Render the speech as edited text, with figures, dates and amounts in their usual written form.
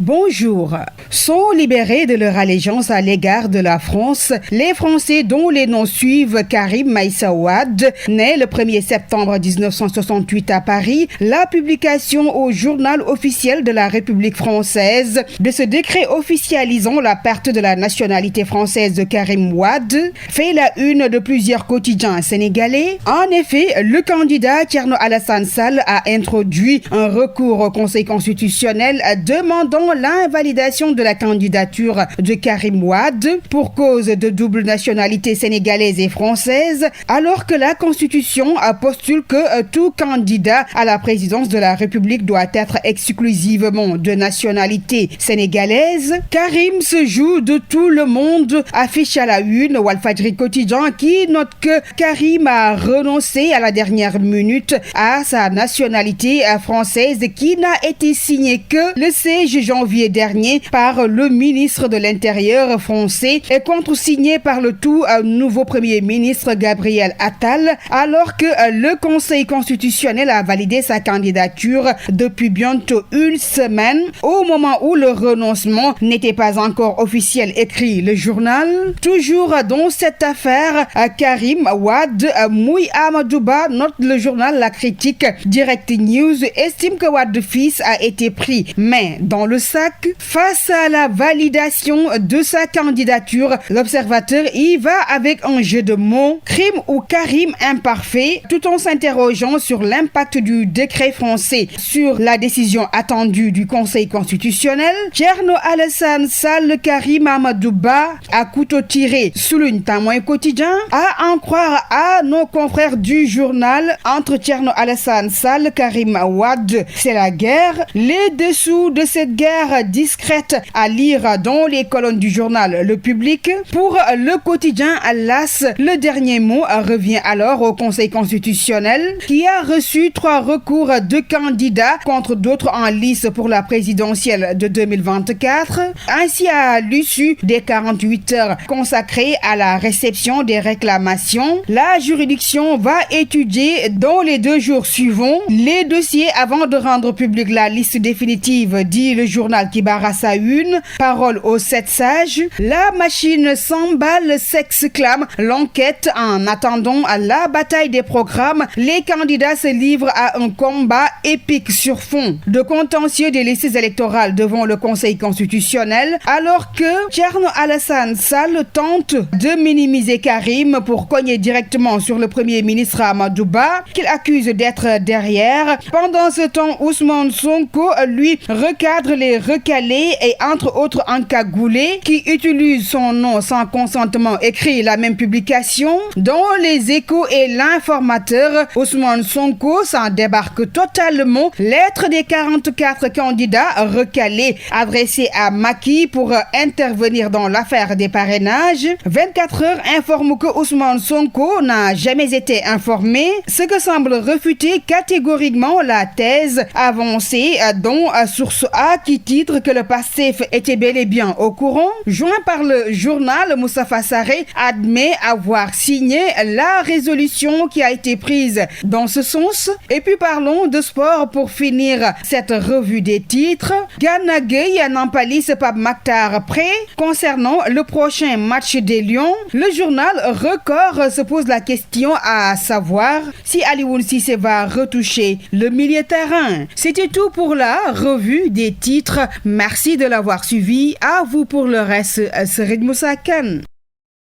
Bonjour. Sont libérés de leur allégeance à l'égard de la France les Français dont les noms suivent Karim Meïssa Wade, né le 1er septembre 1968 à Paris, la publication au journal officiel de la République française de ce décret officialisant la perte de la nationalité française de Karim Wade fait la une de plusieurs quotidiens sénégalais. En effet, le candidat Thierno Alassane Sall a introduit un recours au Conseil constitutionnel demandant l'invalidation de la candidature de Karim Wade pour cause de double nationalité sénégalaise et française, alors que la Constitution postule que tout candidat à la présidence de la République doit être exclusivement de nationalité sénégalaise. Karim se joue de tout le monde, affiche à la une Walfadjri Quotidien qui note que Karim a renoncé à la dernière minute à sa nationalité française qui n'a été signée que le 16 janvier dernier par le ministre de l'Intérieur français et contresigné par le tout nouveau Premier ministre Gabriel Attal, alors que le Conseil constitutionnel a validé sa candidature depuis bientôt une semaine, au moment où le renoncement n'était pas encore officiel, écrit le journal. Toujours dans cette affaire, Karim Wade, Mouy Amadouba, note le journal La Critique. Direct News estime que Wade fils a été pris main dans le sac face à la validation de sa candidature. L'Observateur y va avec un jeu de mots, crime ou Karim imparfait, tout en s'interrogeant sur l'impact du décret français sur la décision attendue du Conseil constitutionnel. Thierno Alassane Sall, Karim Amadouba à couteau tiré, souligne Témoin quotidien. À en croire à nos confrères du journal, entre Thierno Alassane Sall, Karim Wade, c'est la guerre. Les dessous de cette guerre discrète à lire dans les colonnes du journal Le Public. Pour le quotidien LAS, le dernier mot revient alors au Conseil constitutionnel qui a reçu 3 recours de candidats contre d'autres en lice pour la présidentielle de 2024. Ainsi, à l'issue des 48 heures consacrées à la réception des réclamations, la juridiction va étudier dans les 2 jours suivants les dossiers avant de rendre publique la liste définitive, dit le journal qui barrasse à une. Parole aux 7 sages. La machine s'emballe, s'exclame l'enquête. En attendant la bataille des programmes, les candidats se livrent à un combat épique sur fond de contentieux des listes électorales devant le Conseil constitutionnel, alors que Thierno Alassane Sall tente de minimiser Karim pour cogner directement sur le Premier ministre Amadouba, qu'il accuse d'être derrière. Pendant ce temps, Ousmane Sonko, lui, recadre les recalés et entre autres encagoulés qui utilisent son nom sans consentement, écrit la même publication. Dans Les Échos et l'Informateur, Ousmane Sonko s'en débarque totalement. Lettre des 44 candidats recalés adressée à Macky pour intervenir dans l'affaire des parrainages. 24 heures informe que Ousmane Sonko n'a jamais été informé, ce que semble refuter catégoriquement la thèse avancée dont Source A qui titre que le PASTEF était bel et bien au courant. Joint par le journal, Moustapha Sarré admet avoir signé la résolution qui a été prise dans ce sens. Et puis parlons de sport pour finir cette revue des titres. Gana Gueye, Nampalys, Pape Makhtar prêt concernant le prochain match des Lions. Le journal Record se pose la question à savoir si Alioune Cissé va retoucher le milieu terrain. C'était tout pour la revue des titres. Merci de l'avoir suivi. À vous pour le reste, Serid Moussa Kane.